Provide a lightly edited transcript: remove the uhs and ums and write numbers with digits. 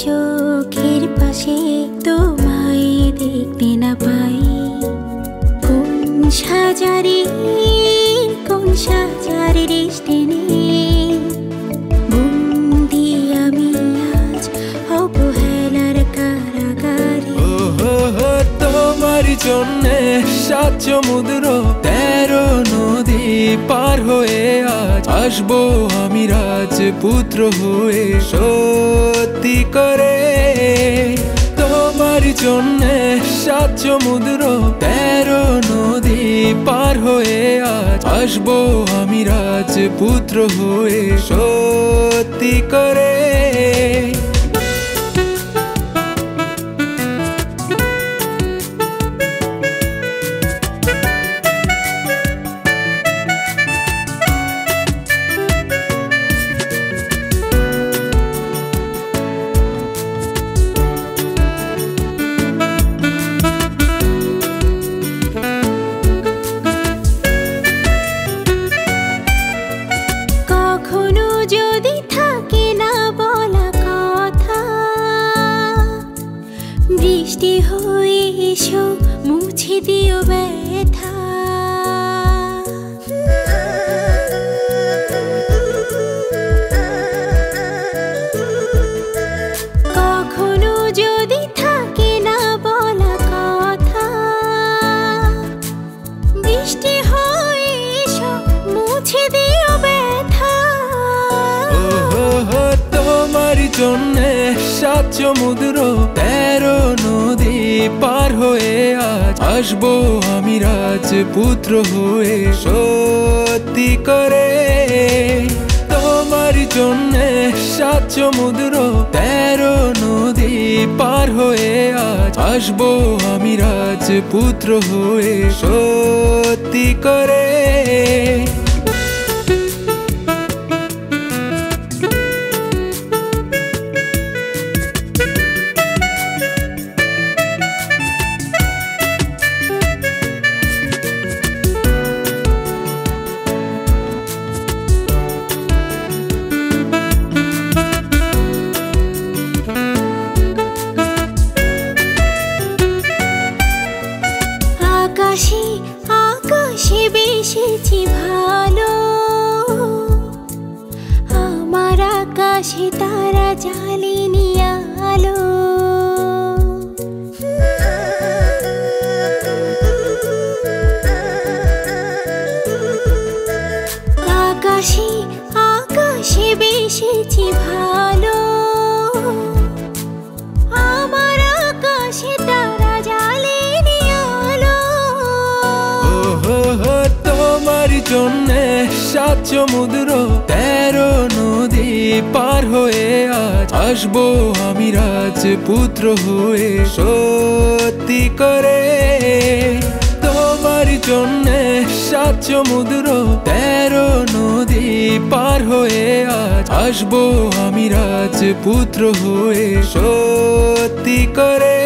চোখের পাশে তোমায় দেখতে না পাই। কোন সাজারে দৃষ্টি নেই, বন্দি আমি আজ অবহেলার কারাগারে। তোমার জন্যে 7 সমুদ্র 13 নদী পার হয়ে আজ আসবো আমি রাজপুত্র হয়ে সত্যি করে। তোমার জন্যে 7 সমুদ্র 13 নদী পার হয়ে আজ আসবো আমি রাজপুত্র হয়ে সত্যি করে। কখনো যদি থাকে না বলা কথা, বৃষ্টি হয়ে এসো মুছে দিও ব্যথা। কখনো যদি থাকে না বলা কথা, বৃষ্টি হয়ে এসো মুছে দিও ব্যথা। তোমার জন্যে 7 সমুদ্র 13 নদী পার হয়ে আজ আসবো আমি রাজপুত্র হয়ে সত্যি করে। তোমার জন্যে 7 সমুদ্র 13 নদী পার হয়ে আজ আসবো আমি রাজপুত্র হয়ে সত্যি করে। আকাশে আকাশে বেসেছি ভালো, আমার আকাশে তারা জ্বালিনি আলো। আকাশে আকাশে বেসেছি ভালো, আমার আকাশে তারা জ্বালিনি আলো। তোমার জন্যে 7 সমুদ্র 13 নদী পার হয়ে আজ আসবো আমি রাজপুত্র হয়ে সত্যি করে। তোমার জন্যে 7 সমুদ্র 13 নদী পার হয়ে আজ আসবো আমি রাজপুত্র হয়ে সত্যি করে।